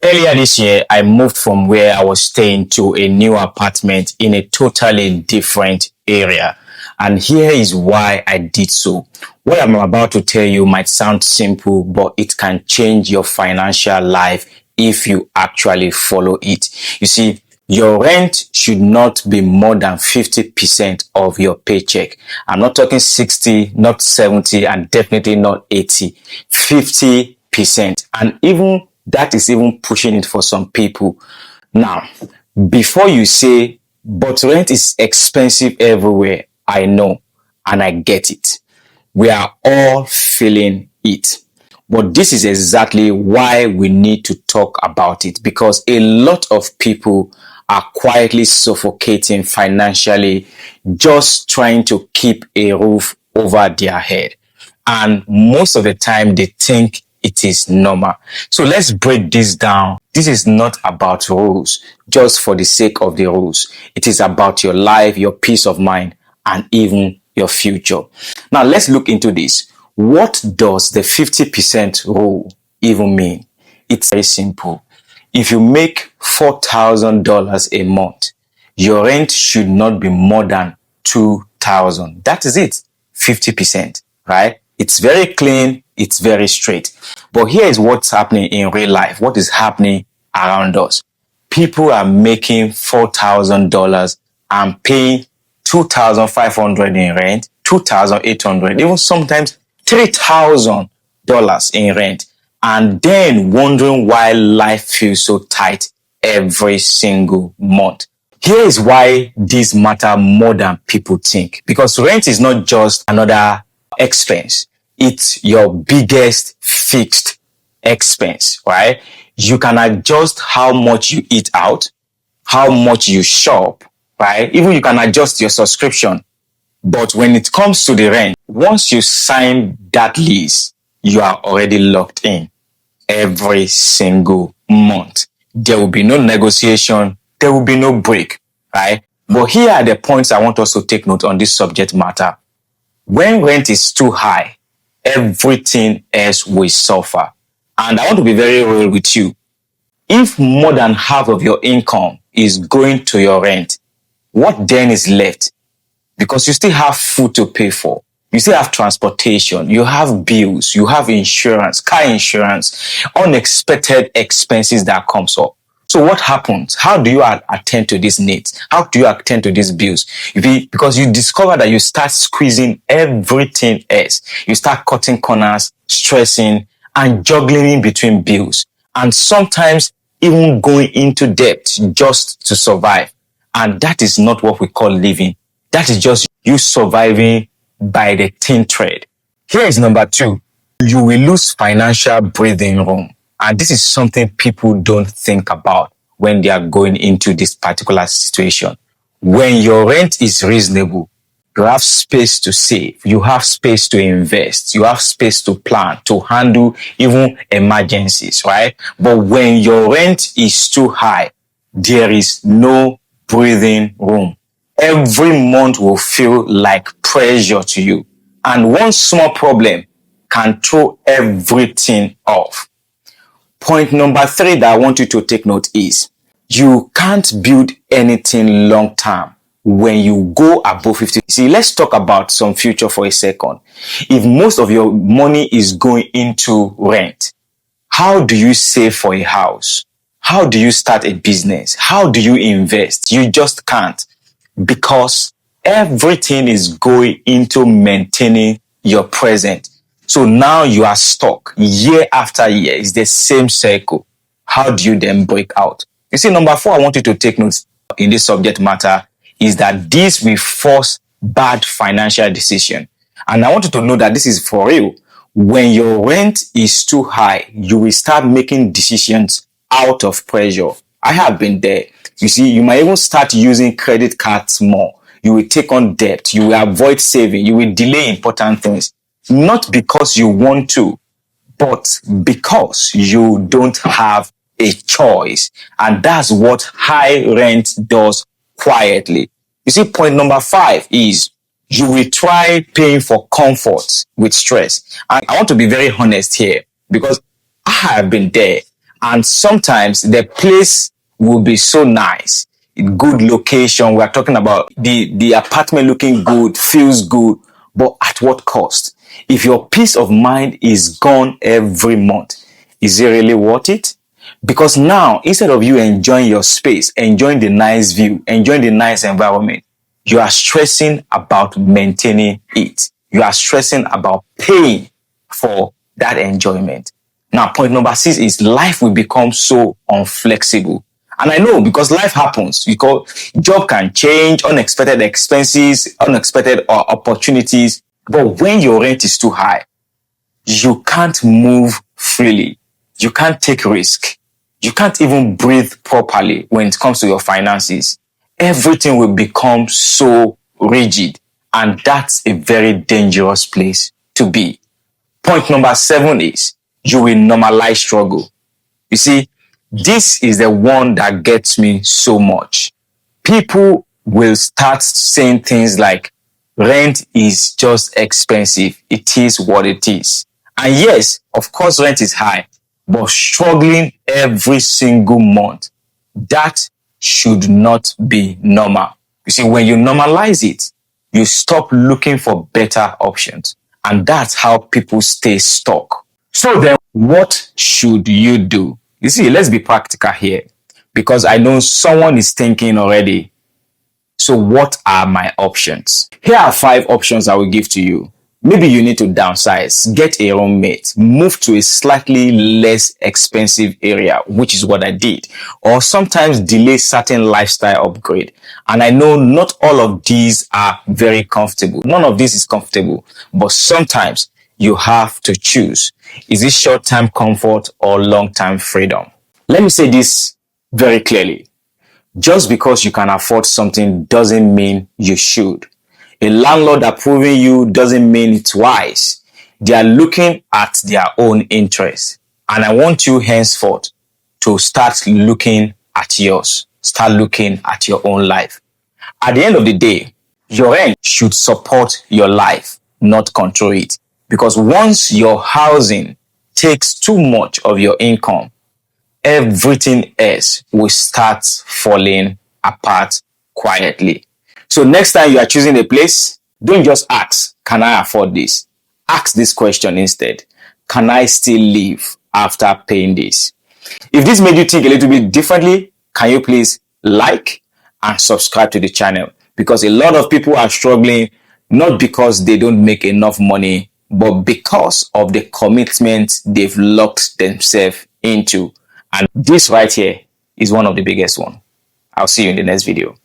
Earlier this year, I moved from where I was staying to a new apartment in a totally different area. And here is why I did so. What I'm about to tell you might sound simple, but it can change your financial life if you actually follow it. You see, your rent should not be more than 50% of your paycheck. I'm not talking 60, not 70, and definitely not 80. 50%. And even that is even pushing it for some people. Now, before you say, but rent is expensive everywhere, I know and I get it. We are all feeling it. But this is exactly why we need to talk about it, because a lot of people are quietly suffocating financially, just trying to keep a roof over their head. And most of the time they think it is normal. So let's break this down. This is not about rules just for the sake of the rules. It is about your life, your peace of mind, and even your future. Now let's look into this. What does the 50% rule even mean? It's very simple. If you make $4,000 a month, your rent should not be more than $2,000. That is it. 50%, right? It's very clean. It's very straight. But here is what's happening in real life. What is happening around us? People are making $4,000 and paying $2,500 in rent, $2,800, even sometimes $3,000 in rent, and then wondering why life feels so tight every single month. Here is why this matter more than people think, because rent is not just another expense. It's your biggest fixed expense, right? You can adjust how much you eat out, how much you shop, right? Even you can adjust your subscription. But when it comes to the rent, once you sign that lease, you are already locked in every single month. There will be no negotiation. There will be no break, right? But here are the points I want us to take note on this subject matter. When rent is too high, everything else will suffer. And I want to be very real with you. If more than half of your income is going to your rent, what then is left? Because you still have food to pay for. You still have transportation. You have bills. You have insurance, car insurance, unexpected expenses that comes up. So what happens? How do you attend to these needs? How do you attend to these bills? Because you discover that you start squeezing everything else. You start cutting corners, stressing, and juggling in between bills. And sometimes even going into debt just to survive. And that is not what we call living. That is just you surviving by the thin thread. Here is number 2. You will lose financial breathing room. And this is something people don't think about when they are going into this particular situation. When your rent is reasonable, you have space to save, you have space to invest, you have space to plan, to handle even emergencies, right? But when your rent is too high, there is no breathing room. Every month will feel like pressure to you. And one small problem can throw everything off. Point number 3 that I want you to take note is you can't build anything long term when you go above 50. See, let's talk about some future for a second. If most of your money is going into rent, how do you save for a house? How do you start a business? How do you invest? You just can't, because everything is going into maintaining your present. So now you are stuck year after year. It's the same cycle. How do you then break out? You see, number 4, I want you to take notes in this subject matter is that this will force bad financial decision. And I want you to know that this is for real. When your rent is too high, you will start making decisions out of pressure. I have been there. You see, you might even start using credit cards more. You will take on debt. You will avoid saving. You will delay important things. Not because you want to, but because you don't have a choice. And that's what high rent does quietly. You see, point number 5 is you will try paying for comfort with stress. And I want to be very honest here, because I have been there. And sometimes the place will be so nice, good location. We're talking about the apartment looking good, feels good, but at what cost? If your peace of mind is gone every month, is it really worth it? Because now, instead of you enjoying your space, enjoying the nice view, enjoying the nice environment, you are stressing about maintaining it. You are stressing about paying for that enjoyment. Now, point number 6 is life will become so unflexible. And I know because life happens, because job can change, unexpected expenses, unexpected opportunities. But when your rent is too high, you can't move freely. You can't take risk. You can't even breathe properly when it comes to your finances. Everything will become so rigid. And that's a very dangerous place to be. Point number 7 is you will normalize struggle. You see, this is the one that gets me so much. People will start saying things like, rent is just expensive. It is what it is. And yes, of course, rent is high, but struggling every single month, that should not be normal. You see, when you normalize it, you stop looking for better options. And that's how people stay stuck. So then what should you do? You see, let's be practical here because I know someone is thinking already. So what are my options? Here are 5 options I will give to you. Maybe you need to downsize, get a roommate, move to a slightly less expensive area, which is what I did, or sometimes delay certain lifestyle upgrade. And I know not all of these are very comfortable. None of this is comfortable, but sometimes you have to choose. Is it short-term comfort or long-term freedom? Let me say this very clearly. Just because you can afford something doesn't mean you should. A landlord approving you doesn't mean it's wise. They are looking at their own interests. And I want you henceforth to start looking at yours. Start looking at your own life. At the end of the day, your rent should support your life, not control it. Because once your housing takes too much of your income, everything else will start falling apart quietly. So next time you are choosing a place, don't just ask, can I afford this? Ask this question instead. Can I still live after paying this? If this made you think a little bit differently, can you please like and subscribe to the channel? Because a lot of people are struggling not because they don't make enough money, but because of the commitment they've locked themselves into. And this right here is one of the biggest one. I'll see you in the next video.